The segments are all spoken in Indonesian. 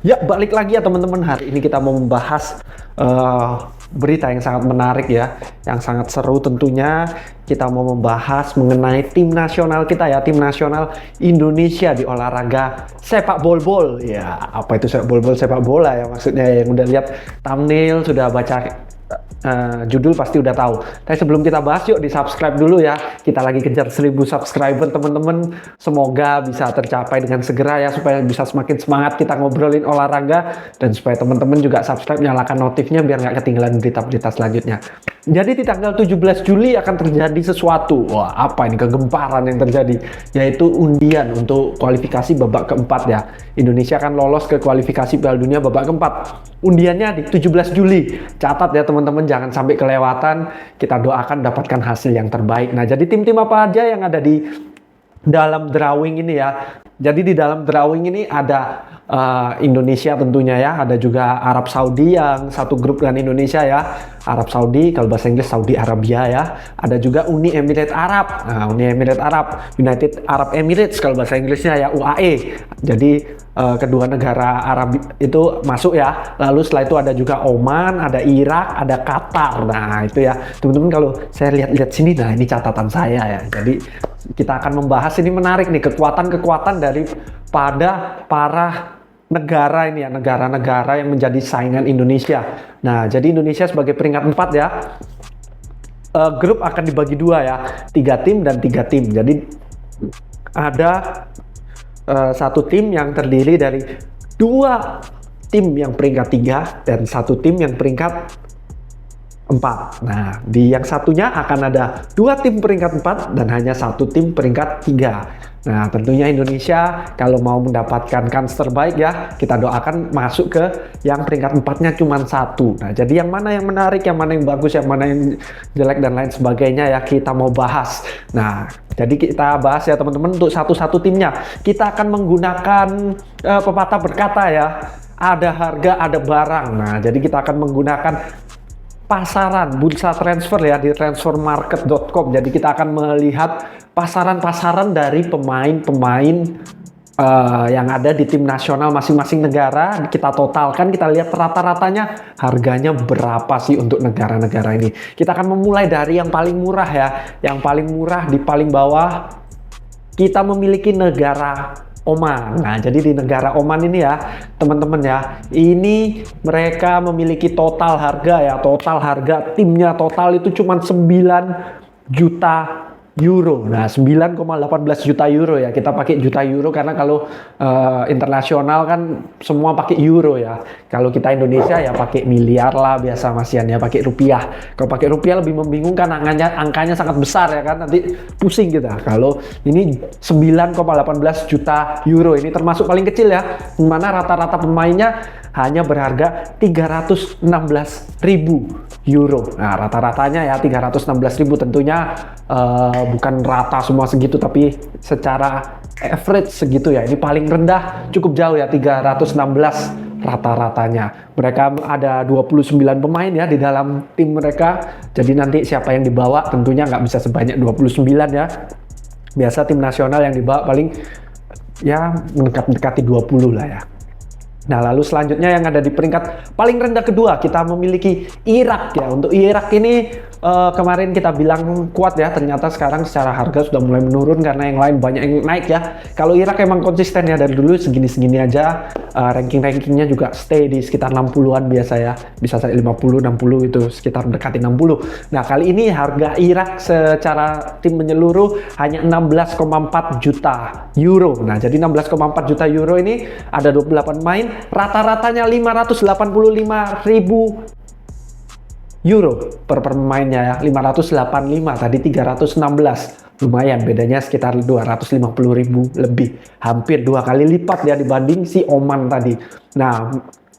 Ya, balik lagi ya teman-teman. Hari ini kita mau membahas berita yang sangat menarik ya, yang sangat seru tentunya. Kita mau membahas mengenai tim nasional kita ya, tim nasional Indonesia di olahraga sepak bola. Ya, apa itu sepak bola ya maksudnya, yang udah lihat thumbnail, sudah baca judul pasti udah tahu. Tapi sebelum kita bahas, yuk di subscribe dulu ya. Kita lagi kejar 1000 subscriber teman-teman. Semoga bisa tercapai dengan segera ya, supaya bisa semakin semangat kita ngobrolin olahraga, dan supaya teman-teman juga subscribe, nyalakan notifnya biar nggak ketinggalan berita-berita selanjutnya. Jadi di tanggal 17 Juli akan terjadi sesuatu. Wah, apa ini, kegemparan yang terjadi, yaitu undian untuk kualifikasi babak keempat ya. Indonesia akan lolos ke kualifikasi Piala Dunia babak keempat. Undiannya di 17 Juli. Catat ya teman-teman, jangan sampai kelewatan. Kita doakan dapatkan hasil yang terbaik. Nah, jadi tim-tim apa aja yang ada di dalam drawing ini ya. Jadi di dalam drawing ini ada Indonesia tentunya ya, ada juga Arab Saudi yang satu grup dengan Indonesia ya. Arab Saudi, kalau bahasa Inggris Saudi Arabia ya. Ada juga Uni Emirat Arab. Nah, Uni Emirat Arab, United Arab Emirates kalau bahasa Inggrisnya ya, UAE. Jadi kedua negara Arab itu masuk ya. Lalu setelah itu ada juga Oman, ada Irak, ada Qatar. Nah, itu ya. Teman-teman, kalau saya lihat-lihat sini, nah ini catatan saya ya. Jadi kita akan membahas, ini menarik nih, kekuatan-kekuatan daripada para negara ini ya, negara-negara yang menjadi saingan Indonesia. Nah, jadi Indonesia sebagai peringkat 4 ya. Grup akan dibagi dua ya, 3 tim dan 3 tim. Jadi ada satu tim yang terdiri dari 2 tim yang peringkat 3 dan 1 tim yang peringkat 4. Nah, di yang satunya akan ada 2 tim peringkat 4 dan hanya 1 tim peringkat 3. Nah, tentunya Indonesia kalau mau mendapatkan kans terbaik ya, kita doakan masuk ke yang peringkat 4-nya cuma 1. Nah, jadi yang mana yang menarik, yang mana yang bagus, yang mana yang jelek dan lain sebagainya ya, kita mau bahas. Nah, jadi kita bahas ya teman-teman, untuk satu-satu timnya. Kita akan menggunakan pepatah berkata ya, ada harga, ada barang. Nah, jadi kita akan menggunakan pasaran, bursa transfer ya, di transfermarket.com. Jadi kita akan melihat pasaran-pasaran dari pemain-pemain yang ada di tim nasional masing-masing negara. Kita totalkan, kita lihat rata-ratanya harganya berapa sih untuk negara-negara ini. Kita akan memulai dari yang paling murah ya. Yang paling murah di paling bawah, kita memiliki negara Oman. Nah, jadi di negara Oman ini ya, teman-teman ya, ini mereka memiliki total harga ya, total harga timnya total itu cuma 9 juta euro. Nah, 9,18 juta euro ya. Kita pakai juta euro karena kalau internasional kan semua pakai euro ya. Kalau kita Indonesia ya pakai miliar lah biasa masian ya, pakai rupiah. Kalau pakai rupiah lebih membingungkan, angkanya sangat besar ya kan, nanti pusing kita. Kalau ini 9,18 juta euro, ini termasuk paling kecil ya, dimana rata-rata pemainnya hanya berharga 316.000 euro. Nah, rata-ratanya ya 316.000, tentunya bukan rata semua segitu, tapi secara average segitu ya. Ini paling rendah cukup jauh ya, 316 rata-ratanya. Mereka ada 29 pemain ya di dalam tim mereka. Jadi nanti siapa yang dibawa tentunya nggak bisa sebanyak 29 ya. Biasa tim nasional yang dibawa paling ya mendekati 20 lah ya. Nah, lalu selanjutnya yang ada di peringkat paling rendah kedua, kita memiliki Irak ya. Untuk Irak ini kemarin kita bilang kuat ya, ternyata sekarang secara harga sudah mulai menurun karena yang lain banyak yang naik ya. Kalau Irak emang konsisten ya, dari dulu segini-segini aja, ranking-rankingnya juga stay di sekitar 60-an biasa ya. Bisa sampai 50, 60 itu, sekitar mendekati 60. Nah, kali ini harga Irak secara tim menyeluruh hanya 16,4 juta euro. Nah, jadi 16,4 juta euro ini ada 28 main, rata-ratanya 585.000 euro per pemainnya ya. 585, tadi 316. Lumayan, bedanya sekitar 250.000 lebih. Hampir 2 kali lipat ya dibanding si Oman tadi. Nah,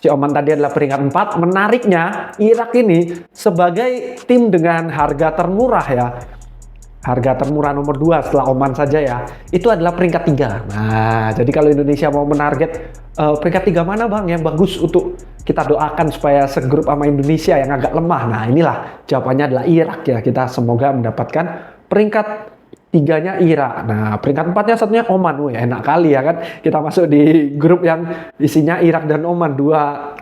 si Oman tadi adalah peringkat 4. Menariknya, Irak ini sebagai tim dengan harga termurah ya, harga termurah nomor 2 setelah Oman saja ya, itu adalah peringkat 3. Nah, jadi kalau Indonesia mau menarget peringkat 3 mana bang yang bagus untuk kita doakan supaya segrup sama Indonesia yang agak lemah. Nah, inilah jawabannya adalah Irak ya. Kita semoga mendapatkan peringkat tiganya Irak. Nah, peringkat 4-nya satunya Oman. Wih, enak kali ya kan. Kita masuk di grup yang isinya Irak dan Oman, dua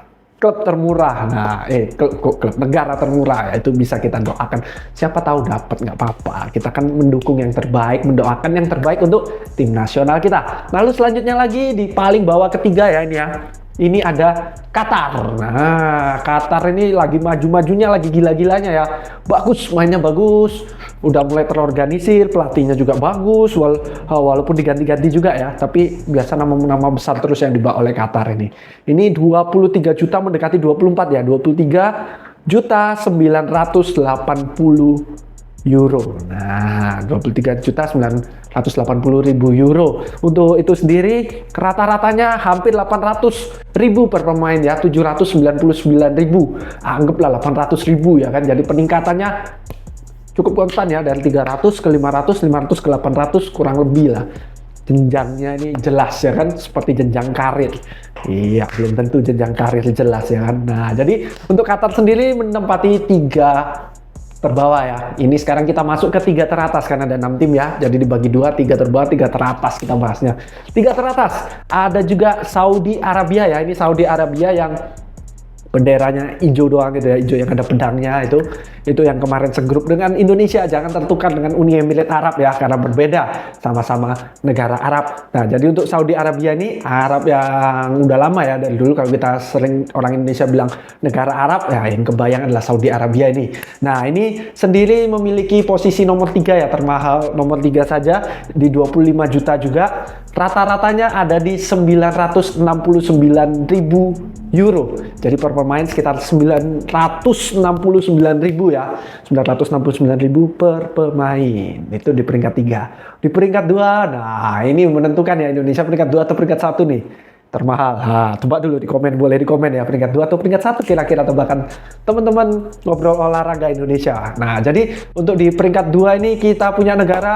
klub termurah. Nah, klub negara termurah ya, itu bisa kita doakan. Siapa tahu dapat, nggak apa-apa. Kita kan mendukung yang terbaik, mendoakan yang terbaik untuk tim nasional kita. Lalu selanjutnya lagi di paling bawah ketiga ya ini ya. Ini ada Qatar. Nah, Qatar ini lagi maju-majunya, lagi gila-gilanya ya. Bagus, mainnya bagus. Udah mulai terorganisir, pelatihnya juga bagus. Walaupun diganti-ganti juga ya. Tapi biasa nama-nama besar terus yang dibawa oleh Qatar ini. Ini 23 juta mendekati 24 ya. 23 juta 980 euro. Nah, 23.980.000 euro. Untuk itu sendiri rata-ratanya hampir 800.000 per pemain ya, 799.000. Anggaplah 800.000 ya kan. Jadi peningkatannya cukup konstan ya, dari 300 ke 500, 500 ke 800 kurang lebih lah. Jenjangnya ini jelas ya kan, seperti jenjang karir. Iya, belum tentu jenjang karir jelas ya kan. Nah, jadi untuk Qatar sendiri menempati 3 terbawah ya. Ini sekarang kita masuk ke 3 teratas karena ada 6 tim ya. Jadi dibagi 2, 3 terbawah, 3 teratas kita bahasnya. 3 teratas. Ada juga Saudi Arabia ya. Ini Saudi Arabia yang benderanya hijau doang gitu ya, hijau yang ada pedangnya itu yang kemarin segrup dengan Indonesia. Jangan tertukar dengan Uni Emirat Arab ya, karena berbeda, sama-sama negara Arab. Nah, jadi untuk Saudi Arabia ini Arab yang udah lama ya, dari dulu kalau kita sering orang Indonesia bilang negara Arab ya, yang kebayang adalah Saudi Arabia ini. Nah, ini sendiri memiliki posisi nomor 3 ya, termahal nomor 3 saja di 25 juta juga. Rata-ratanya ada di 969.000 euro. Jadi per pemain sekitar 969.000 ya. 969.000 per pemain. Itu di peringkat 3. Di peringkat 2, nah ini menentukan ya, Indonesia peringkat 2 atau peringkat 1 nih. Termahal. Nah, tebak dulu di komen, boleh di komen ya, peringkat 2 atau peringkat 1 kira-kira tebakan teman-teman ngobrol olahraga Indonesia. Nah, jadi untuk di peringkat 2 ini kita punya negara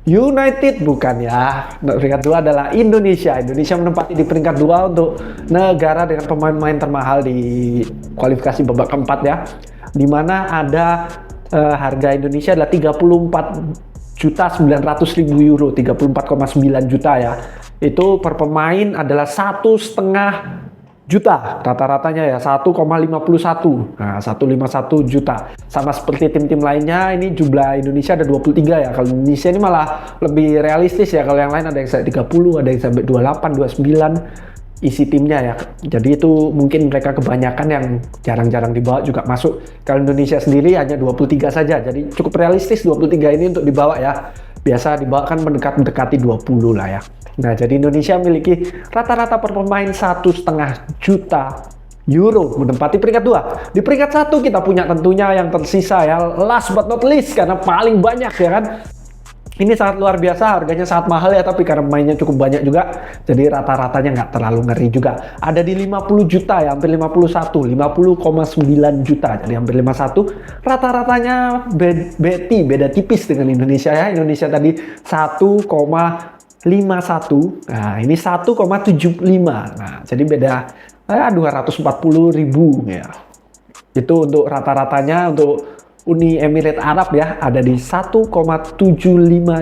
United, bukan ya. Peringkat 2 adalah Indonesia. Indonesia menempati di peringkat 2 untuk negara dengan pemain-pemain termahal di kualifikasi babak keempat ya. Dimana ada harga Indonesia adalah 34.900.000 euro, 34,9 juta ya. Itu per pemain adalah 1,5 juta, rata-ratanya ya 1,51. Nah, 151 juta. Sama seperti tim-tim lainnya, ini jumlah Indonesia ada 23 ya. Kalau Indonesia ini malah lebih realistis ya. Kalau yang lain ada yang sampai 30, ada yang sampai 28, 29 isi timnya ya. Jadi itu mungkin mereka kebanyakan yang jarang-jarang dibawa juga masuk. Kalau Indonesia sendiri hanya 23 saja. Jadi cukup realistis 23 ini untuk dibawa ya. Biasa dibawa kan mendekati 20 lah ya. Nah, jadi Indonesia memiliki rata-rata per pemain 1,5 juta euro, menempati peringkat 2. Di peringkat 1 kita punya tentunya yang tersisa ya, last but not least, karena paling banyak ya kan. Ini sangat luar biasa, harganya sangat mahal ya, tapi karena mainnya cukup banyak juga, jadi rata-ratanya nggak terlalu ngeri juga. Ada di 50 juta ya, hampir 51, 50,9 juta, jadi hampir 51. Rata-ratanya beda tipis dengan Indonesia ya. Indonesia tadi 1,51, nah ini 1,75. Nah, jadi beda 240.000 ya. Itu untuk rata-ratanya. Untuk Uni Emirat Arab ya, ada di 1,75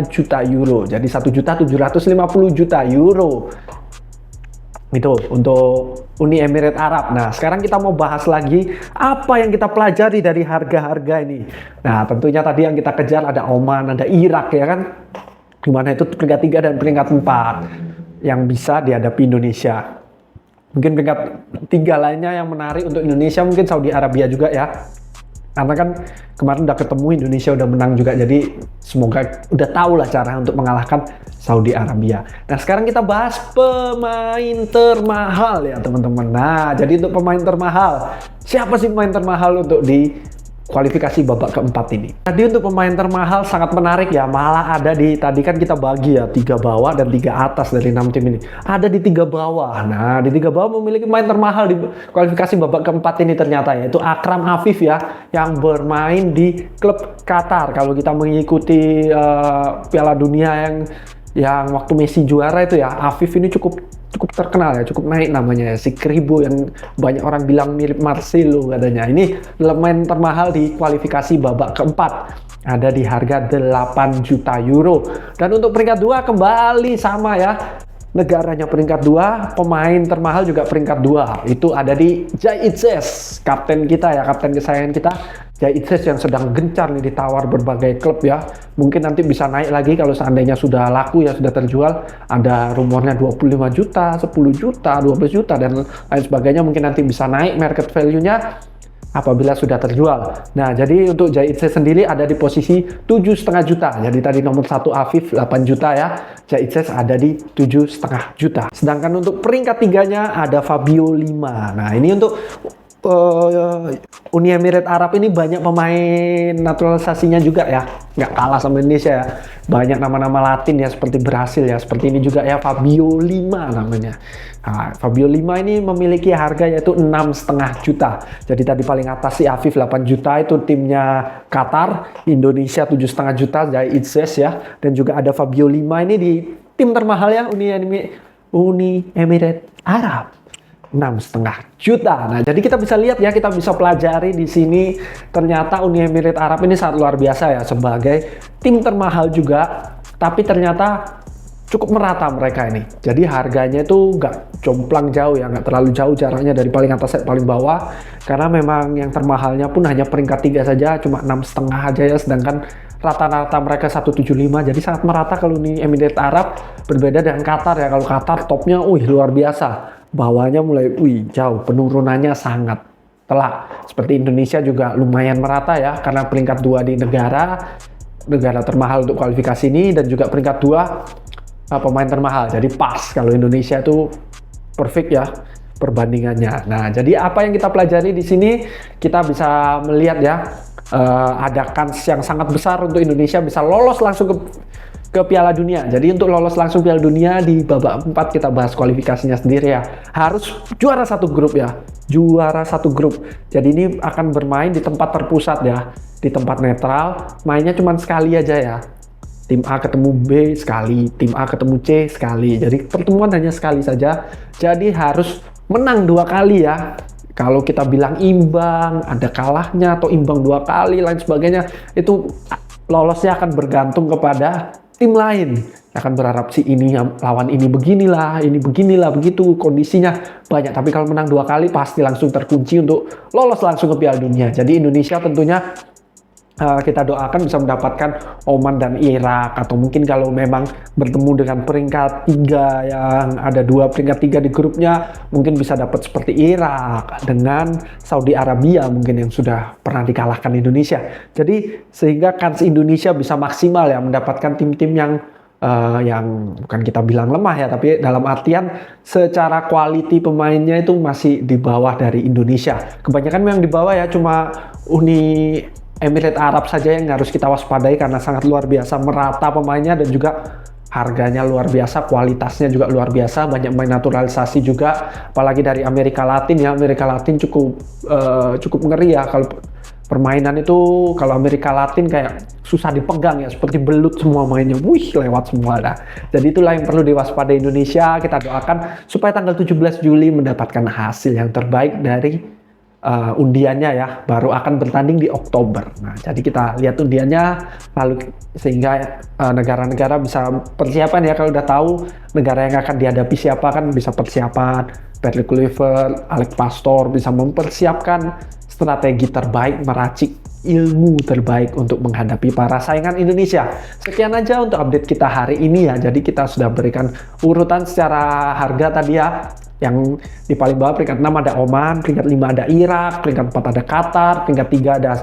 juta euro. Jadi 1.750 juta euro. Itu untuk Uni Emirat Arab. Nah, sekarang kita mau bahas lagi apa yang kita pelajari dari harga-harga ini. Nah, tentunya tadi yang kita kejar ada Oman, ada Irak ya kan. Dimana itu peringkat 3 dan peringkat 4 yang bisa dihadapi Indonesia. Mungkin peringkat 3 lainnya yang menarik untuk Indonesia mungkin Saudi Arabia juga ya. Karena kan kemarin udah ketemu, Indonesia udah menang juga, jadi semoga udah tahu lah cara untuk mengalahkan Saudi Arabia. Nah, sekarang kita bahas pemain termahal ya teman-teman. Nah, jadi untuk pemain termahal, siapa sih pemain termahal untuk di kualifikasi babak keempat ini? Tadi untuk pemain termahal sangat menarik ya, malah ada di, tadi kan kita bagi ya 3 bawah dan 3 atas dari 6 tim ini. Ada di 3 bawah. Nah, di 3 bawah memiliki pemain termahal di kualifikasi babak keempat ini ternyata, yaitu Akram Afif ya, yang bermain di klub Qatar. Kalau kita mengikuti Piala Dunia yang waktu Messi juara itu ya, Afif ini cukup terkenal ya, cukup naik namanya ya, si Kribo yang banyak orang bilang mirip Marcelo katanya. Ini adalah pemain termahal di kualifikasi babak keempat. ada di harga 8 juta euro. Dan untuk peringkat 2 kembali sama ya. Negaranya peringkat 2, pemain termahal juga peringkat 2. Itu ada di Jay Itzes, kapten kita ya, kapten kesayangan kita. Jay Itzes yang sedang gencar nih ditawar berbagai klub ya. Mungkin nanti bisa naik lagi kalau seandainya sudah laku ya, sudah terjual. Ada rumornya 25 juta, 10 juta, 12 juta dan lain sebagainya. Mungkin nanti bisa naik market value-nya apabila sudah terjual. Nah, jadi untuk Jay Itzes sendiri ada di posisi 7,5 juta. Jadi tadi nomor 1 Afif 8 juta ya. Jay Itzes ada di 7,5 juta. Sedangkan untuk peringkat 3-nya ada Fabio Lima. Nah, ini untuk Uni Emirat Arab ini banyak pemain naturalisasinya juga ya, nggak kalah sama Indonesia ya. Banyak nama-nama Latin ya, seperti Brasil ya, seperti ini juga ya, Fabio Lima namanya. Nah, Fabio Lima ini memiliki harga yaitu 6,5 juta. Jadi tadi paling atas si Afif 8 juta itu timnya Qatar, Indonesia 7,5 juta dari Itzes ya, dan juga ada Fabio Lima ini di tim termahal ya, Uni Emirat Arab. 6,5 juta. Nah, jadi kita bisa lihat ya, kita bisa pelajari di sini ternyata Uni Emirat Arab ini sangat luar biasa ya sebagai tim termahal juga, tapi ternyata cukup merata mereka ini. Jadi harganya itu nggak jomplang jauh ya, nggak terlalu jauh jaraknya dari paling atas sampai paling bawah, karena memang yang termahalnya pun hanya peringkat 3 saja, cuma 6,5 aja ya, sedangkan rata-rata mereka 175, jadi sangat merata kalau Uni Emirat Arab. Berbeda dengan Qatar ya, kalau Qatar topnya luar biasa, bawahnya mulai jauh, penurunannya sangat telak. Seperti Indonesia juga lumayan merata ya, karena peringkat 2 di negara termahal untuk kualifikasi ini, dan juga peringkat 2 pemain termahal. Jadi pas kalau Indonesia itu perfect ya perbandingannya. Nah, jadi apa yang kita pelajari di sini, kita bisa melihat ya, ada kans yang sangat besar untuk Indonesia bisa lolos langsung ke Piala Dunia. Jadi untuk lolos langsung Piala Dunia di babak 4, kita bahas kualifikasinya sendiri ya. Harus juara satu grup ya. Juara satu grup. Jadi ini akan bermain di tempat terpusat ya. Di tempat netral. Mainnya cuma sekali aja ya. Tim A ketemu B sekali, tim A ketemu C sekali. Jadi pertemuan hanya sekali saja. Jadi harus menang 2 kali ya. Kalau kita bilang imbang, ada kalahnya atau imbang 2 kali, lain sebagainya, itu lolosnya akan bergantung kepada tim lain. Akan berharap si ini lawan ini beginilah begitu kondisinya banyak. Tapi kalau menang 2 kali pasti langsung terkunci untuk lolos langsung ke Piala Dunia. Jadi Indonesia tentunya kita doakan bisa mendapatkan Oman dan Irak, atau mungkin kalau memang bertemu dengan peringkat 3 yang ada 2 peringkat 3 di grupnya, mungkin bisa dapat seperti Irak dengan Saudi Arabia mungkin yang sudah pernah dikalahkan Indonesia. Jadi sehingga kans Indonesia bisa maksimal ya mendapatkan tim-tim yang bukan kita bilang lemah ya, tapi dalam artian secara quality pemainnya itu masih di bawah dari Indonesia. Kebanyakan memang di bawah ya, cuma Uni Emirat Arab saja yang harus kita waspadai karena sangat luar biasa merata pemainnya, dan juga harganya luar biasa, kualitasnya juga luar biasa, banyak main naturalisasi juga, apalagi dari Amerika Latin ya. Amerika Latin cukup ngeri ya, kalau permainan itu kalau Amerika Latin kayak susah dipegang ya, seperti belut semua mainnya, lewat semua dah. Jadi itulah yang perlu diwaspadai Indonesia. Kita doakan supaya tanggal 17 Juli mendapatkan hasil yang terbaik dari undiannya ya, baru akan bertanding di Oktober. Nah, jadi kita lihat undiannya lalu sehingga negara-negara bisa persiapan ya, kalau udah tahu negara yang akan dihadapi siapa kan bisa persiapan. Patrick Kluivert, Alex Pastor bisa mempersiapkan strategi terbaik, meracik ilmu terbaik untuk menghadapi para saingan Indonesia. Sekian aja untuk update kita hari ini ya. Jadi kita sudah berikan urutan secara harga tadi ya. Yang di paling bawah peringkat 6 ada Oman, peringkat 5 ada Irak, peringkat 4 ada Qatar, peringkat 3 ada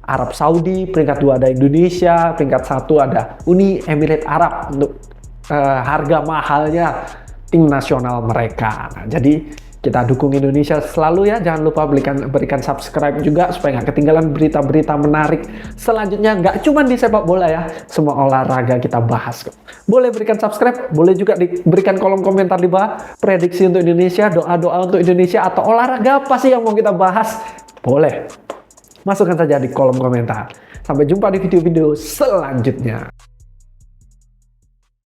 Arab Saudi, peringkat 2 ada Indonesia, peringkat 1 ada Uni Emirat Arab untuk harga mahalnya tim nasional mereka. Nah, jadi kita dukung Indonesia selalu ya. Jangan lupa berikan subscribe juga supaya nggak ketinggalan berita-berita menarik selanjutnya. Nggak cuma di sepak bola ya, semua olahraga kita bahas. Boleh berikan subscribe, boleh juga diberikan kolom komentar di bawah prediksi untuk Indonesia, doa-doa untuk Indonesia, atau olahraga apa sih yang mau kita bahas. Boleh, masukkan saja di kolom komentar. Sampai jumpa di video-video selanjutnya.